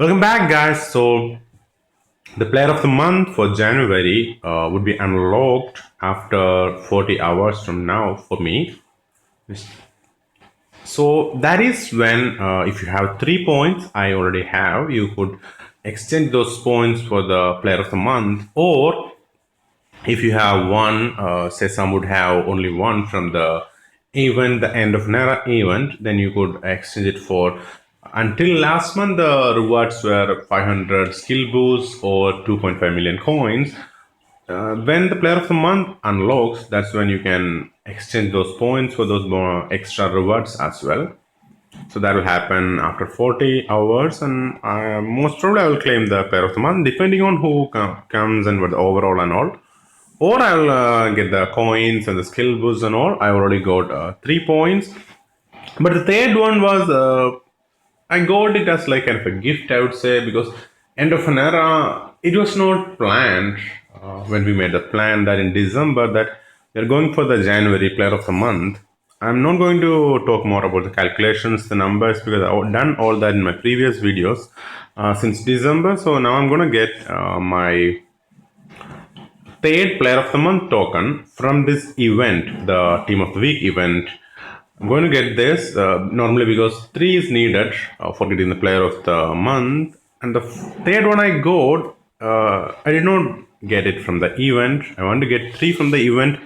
Welcome back, guys. So, the player of the month for January would be unlocked after 40 hours from now for me. So, that is when, if you have 3 points, I already have, you could exchange those points for the player of the month. Or if you have one, say some would have only one from the event, the end of Nara event, then you could exchange it for. Until last month, the rewards were 500 skill boosts or 2.5 million coins. When the player of the month unlocks, that's when you can exchange those points for those more extra rewards as well. So that will happen after 40 hours, and most probably I will claim the player of the month, depending on who comes and what the overall and all. Or I'll get the coins and the skill boosts and all. I already got 3 points. But the third one was I got it as like kind of a gift, I would say, because end of an era, it was not planned when we made the plan that in December that we're going for the January player of the month. I'm not going to talk more about the calculations, the numbers, because I've done all that in my previous videos since December. So now I'm going to get my paid player of the month token from this event, the team of the week event. I'm going to get this normally because 3 is needed for getting the player of the month. And the third one I got, I did not get it from the event. I want to get 3 from the event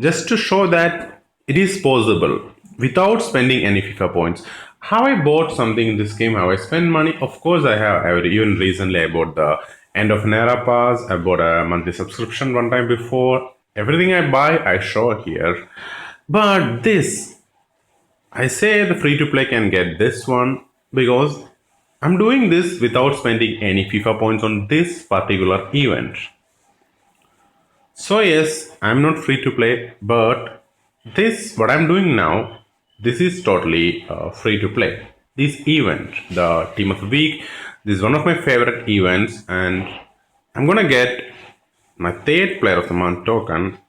just to show that it is possible without spending any FIFA points. How I bought something in this game, how I spend money, of course I have. Even recently I bought the end of an era pass. I bought a monthly subscription one time before. Everything I buy, I show here. But this, I say the free to play can get this one because I'm doing this without spending any FIFA points on this particular event. So yes, I'm not free to play, but this what I'm doing now, this is totally free to play. This event, the team of the week, this is one of my favorite events, and I'm gonna get my third player of the month token.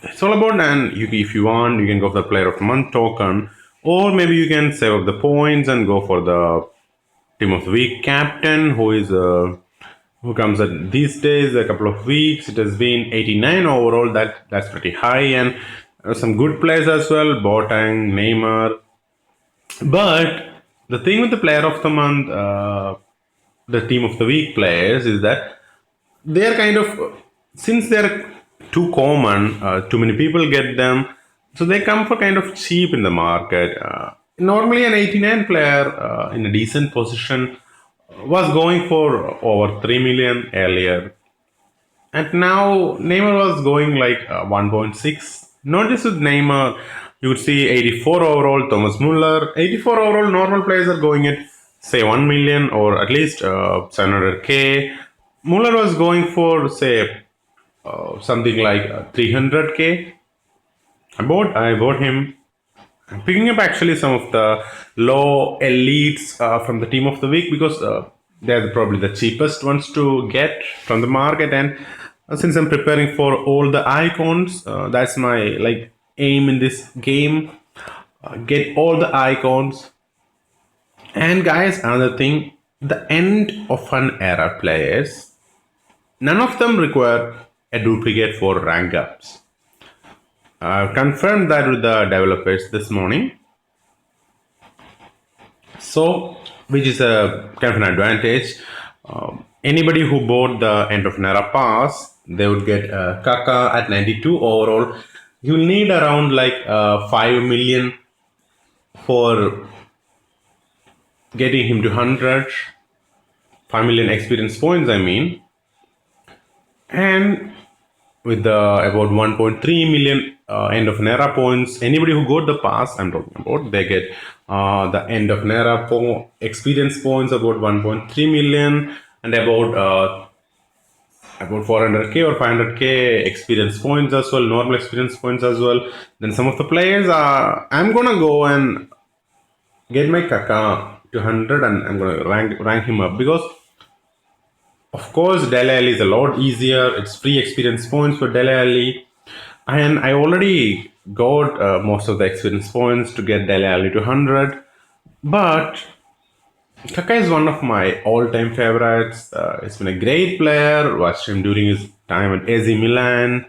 It's all about, and if you want, you can go for the player of the month token, or maybe you can save up the points and go for the team of the week captain, who comes at these days a couple of weeks. It has been 89 overall. That's pretty high, and some good players as well. Potm, Neymar. But the thing with the player of the month, the team of the week players, is that they're kind of, since they're too common, too many people get them, so they come for kind of cheap in the market. Normally, an 89 player in a decent position was going for over 3 million earlier, and now Neymar was going like 1.6. Not just with Neymar, you would see 84 overall, Thomas Muller. 84 overall, normal players are going at say 1 million or at least 700k. Muller was going for say something like 300k. I bought him. I'm picking up actually some of the low elites from the team of the week because they're probably the cheapest ones to get from the market. And since I'm preparing for all the icons, that's my like aim in this game. Get all the icons. And guys, another thing, the end of an era players, none of them require a duplicate for rank ups. I've confirmed that with the developers this morning. So, which is a kind of an advantage. Anybody who bought the end of an era pass, they would get Kaka at 92 overall. You'll need around like 5 million for getting him to 100. 5 million experience points, I mean. And with the about 1.3 million end of an era points, anybody who got the pass I'm talking about, they get the end of an era experience points about 1.3 million, and about 400k or 500k experience points as well, normal experience points as well. Then some of the players are, I'm gonna go and get my Kaka to 100, and I'm gonna rank him up because of course, Dele Alli is a lot easier. It's free experience points for Dele Alli. And I already got most of the experience points to get Dele Alli to 100. But Kaka is one of my all-time favorites. He's been a great player. Watched him during his time at AC Milan.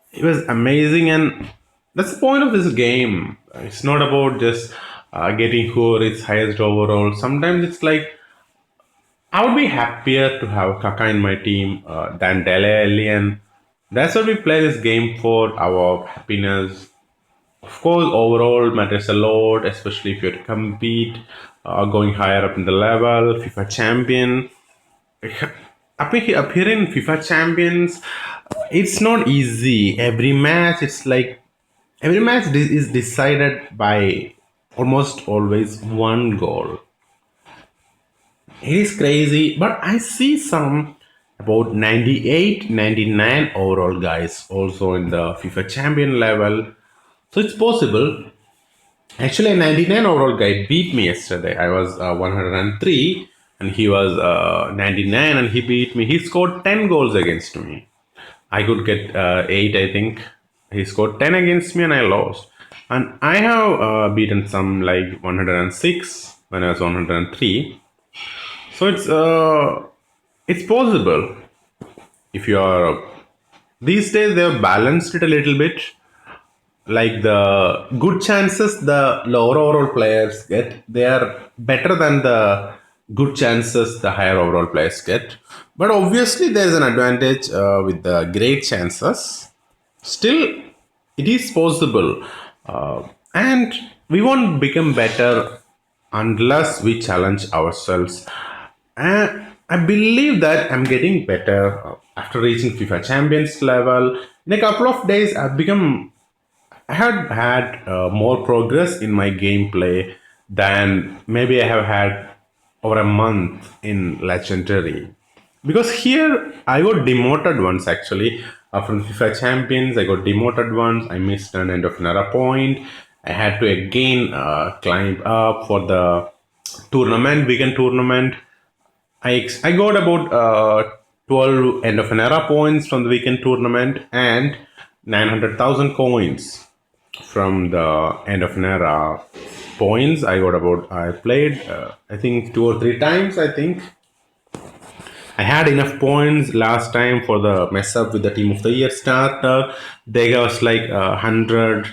He was amazing, and that's the point of this game. It's not about just getting who is highest overall. Sometimes it's like I would be happier to have Kaka in my team than Dele Alli, and that's what we play this game for, our happiness. Of course, overall matters a lot, especially if you have to compete, going higher up in the level, FIFA champion. Appearing in FIFA champions, it's not easy. Every match, it's like every match is decided by almost always one goal. It is crazy, but I see some about 98, 99 overall guys also in the FIFA champion level. So it's possible. Actually, a 99 overall guy beat me yesterday. I was 103 and he was 99 and he beat me. He scored 10 goals against me. I could get 8, I think. He scored 10 against me and I lost. And I have beaten some like 106 when I was 103. So it's possible if you are. These days they have balanced it a little bit. Like the good chances the lower overall players get, they are better than the good chances the higher overall players get. But obviously, there is an advantage with the great chances. Still, it is possible, and we won't become better unless we challenge ourselves. And I believe that I'm getting better after reaching FIFA Champions level. In a couple of days, I had had more progress in my gameplay than maybe I have had over a month in Legendary. Because here I got demoted once actually. From FIFA Champions, I got demoted once. I missed an end of an era point. I had to again climb up for the tournament, weekend tournament. I got about 12 end of an era points from the weekend tournament and 900,000 coins from the end of an era points. I played I think 2 or 3 times. I think I had enough points last time for the mess up with the team of the year starter. They gave us like 100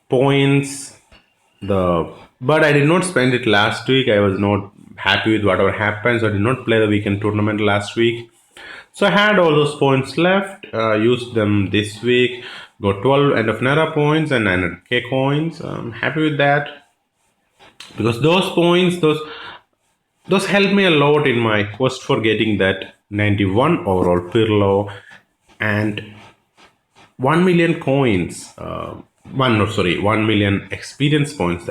points. The But I did not spend it last week. I was not happy with whatever happened, so I did not play the weekend tournament last week. So I had all those points left, used them this week, got 12 end of Nera points and 900k coins. I'm happy with that because those points, those helped me a lot in my quest for getting that 91 overall Pirlo and 1 million coins. 1 million experience points.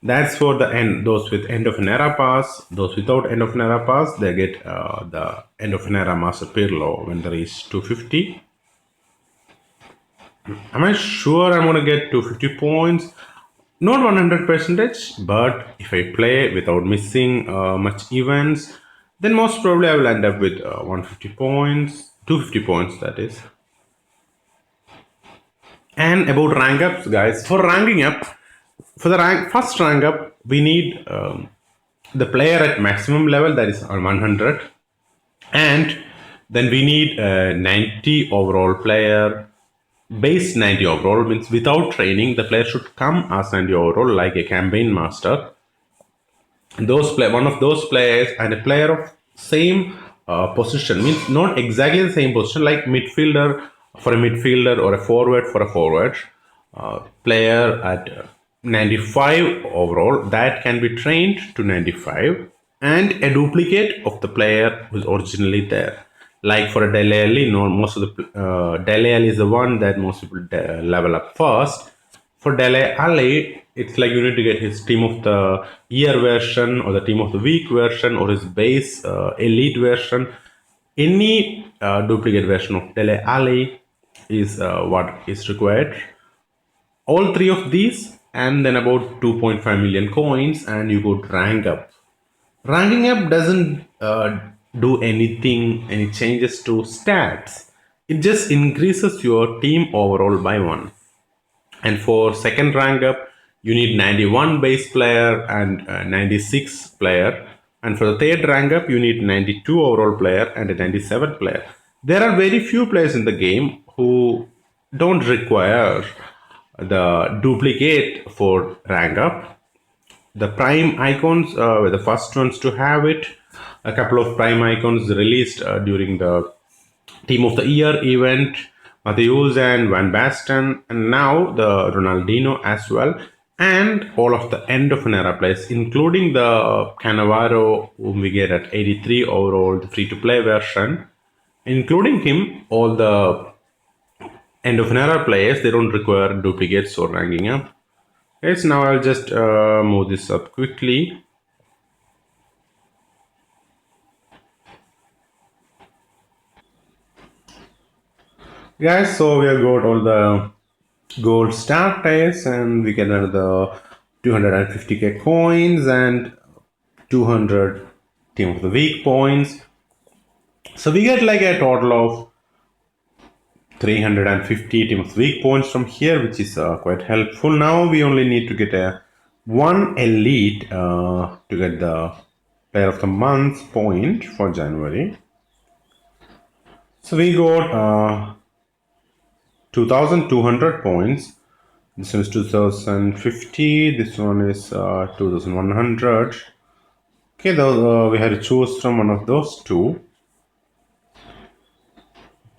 That's for the end. Those with end of an era pass, those without end of an era pass, they get the end of an era master Pirlo when they reach 250. Am I sure I'm gonna get 250 points? Not 100 percentage, but if I play without missing much events, then most probably I will end up with 150 points, 250 points. That is. And about rank ups, guys. For ranking up, for the first rank up, we need the player at maximum level, that is on 100, and then we need a 90 overall player. Base 90 overall means without training, the player should come as 90 overall, like a campaign master. One of those players and a player of same position means not exactly the same position, like midfielder for a midfielder or a forward for a forward. Player at 95 overall that can be trained to 95, and a duplicate of the player who's originally there. Like for a Dele Alli, no, most of the Dele Alli is the one that most people level up first. For Dele Alli, it's like you need to get his team of the year version or the team of the week version or his base elite version. Any duplicate version of Dele Alli is what is required. All three of these, and then about 2.5 million coins, and you could rank up. Ranking up doesn't do anything, any changes to stats. It just increases your team overall by one. And for second rank up, You need 91 base player and 96 player. And for the third rank up, you need 92 overall player and a 97 player. There are very few players in the game who don't require the duplicate for rank up. The prime icons were the first ones to have it. A couple of prime icons released during the Team of the Year event, Matthews and Van Basten, and now the Ronaldinho as well, and all of the end of an era players, including the Cannavaro, whom we get at 83 overall, the free to play version. Including him, all the end of an era players, they don't require duplicates or ranking up. Yes, now I'll just move this up quickly. Guys, so we have got all the gold starters and we get another 250k coins and 200 team of the week points. So we get like a total of 350 team of the week points from here, which is quite helpful. Now we only need to get a one elite to get the player of the month point for January. So we got 2200 points. This one is 2050. This one is 2100. Okay, we had to choose from one of those two.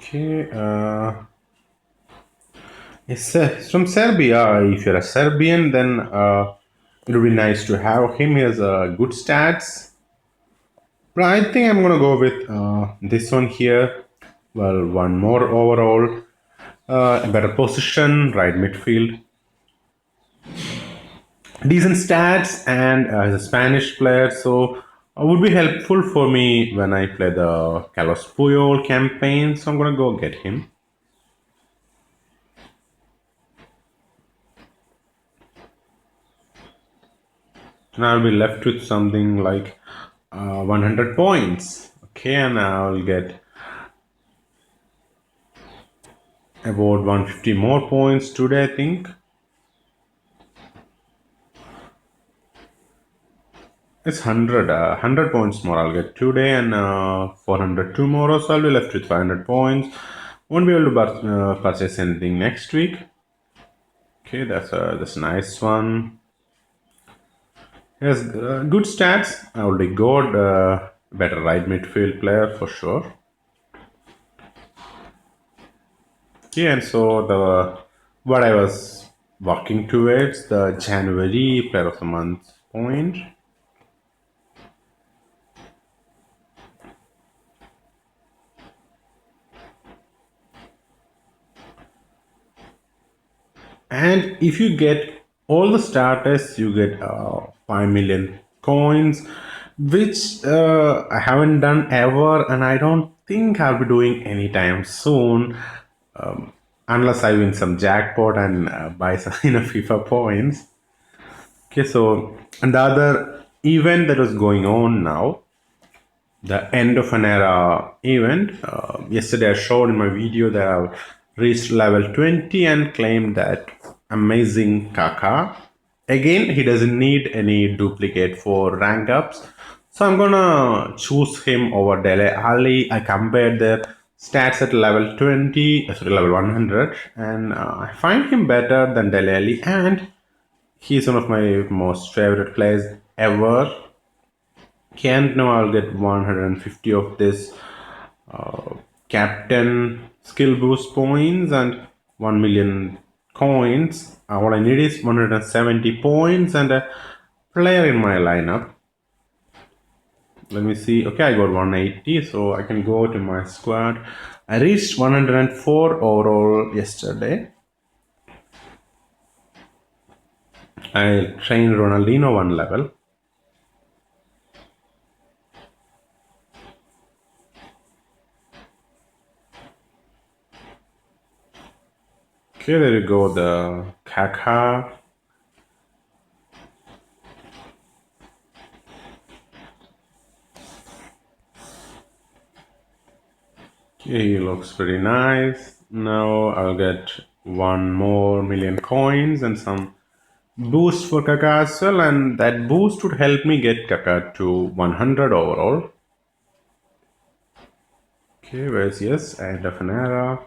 Okay, it's from Serbia. If you're a Serbian, then it would be nice to have him. He has good stats. But I think I'm gonna go with this one here. Well, one more overall, a better position, right midfield, decent stats, and as a Spanish player, so would be helpful for me when I play the Carlos Puyol campaign. So I'm gonna go get him. And I'll be left with something like 100 points. Okay, and I'll get about 150 more points today, I think. It's 100 points more I'll get today, and 400 tomorrow, so I'll be left with 500 points. Won't be able to purchase anything next week. Okay, that's a nice one. Yes, good stats. I already got better right midfield player for sure. Yeah, and so the what I was working towards the January player of the month point. And if you get all the starters, you get 5 million coins, which I haven't done ever, and I don't think I'll be doing anytime soon, unless I win some jackpot and buy some FIFA points. Okay, so and the other event that was going on now, the end of an era event. Yesterday, I showed in my video that I've reached level 20 and claimed that amazing Kaka. Again, he doesn't need any duplicate for rank ups, so I'm gonna choose him over Dele Ali. I compared their stats at level 20, sorry, level 100, and I find him better than Dele Ali, and he's one of my most favorite players ever. Can't know I'll get 150 of this captain skill boost points and 1 million coins. All I need is 170 points and a player in my lineup. Let me see. Okay, I got 180, so I can go to my squad. I reached 104 overall yesterday. I trained Ronaldinho one level. Okay, there you go, the Kaka. Okay, he looks pretty nice. Now I'll get 1 more million coins and some boost for Kaka as well, and that boost would help me get Kaka to 100 overall. Okay, where's yes, end of an era.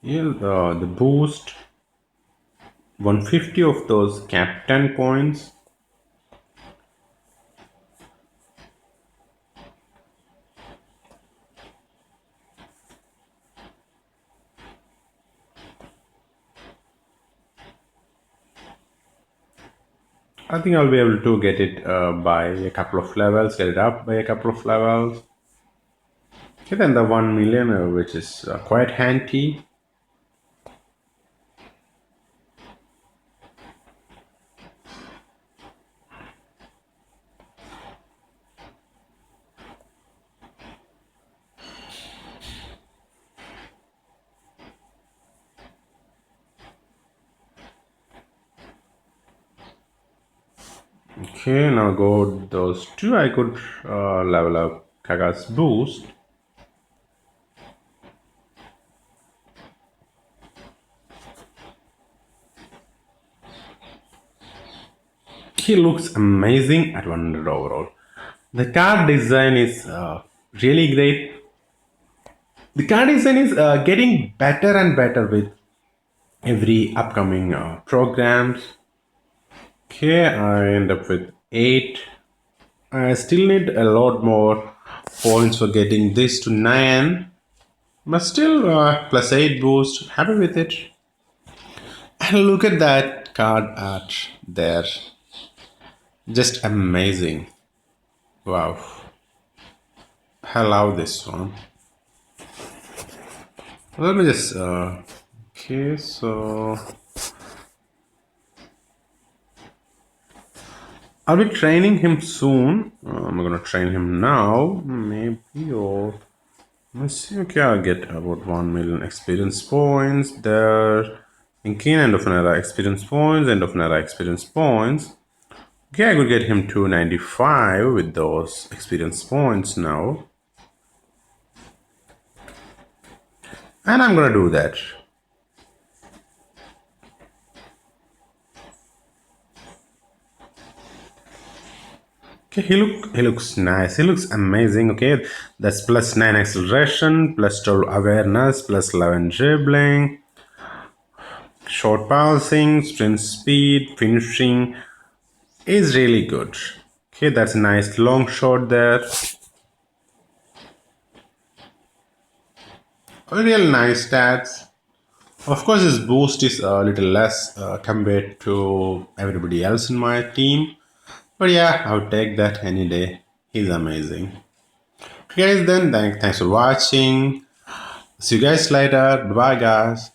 Yeah, the boost 150 of those captain points. I think I'll be able to get it by a couple of levels, get it up by a couple of levels. Okay, then the 1 million, which is quite handy. Okay, now go those two. I could level up Kaga's boost. He looks amazing at 100 overall. The card design is really great. The card design is getting better and better with every upcoming programs. Okay, I end up with 8. I still need a lot more points for getting this to 9. But still, plus 8 boost. Happy with it. And look at that card art there. Just amazing. Wow. I love this one. Let me just. Okay, so. I'll be training him soon. I'm gonna train him now. Maybe, or. Let's see. Okay, I'll get about 1 million experience points there. Thinking end of an era experience points, end of an era experience points. Okay, I could get him 295 with those experience points now. And I'm gonna do that. Okay, he looks nice. He looks amazing. Okay, that's plus 9 acceleration, plus 12 awareness, plus 11 dribbling, short passing, sprint speed, finishing is really good. Okay, that's a nice long shot there. Real nice stats. Of course, his boost is a little less compared to everybody else in my team. But yeah, I would take that any day. He's amazing. Okay, guys, then thanks for watching. See you guys later. Bye, guys.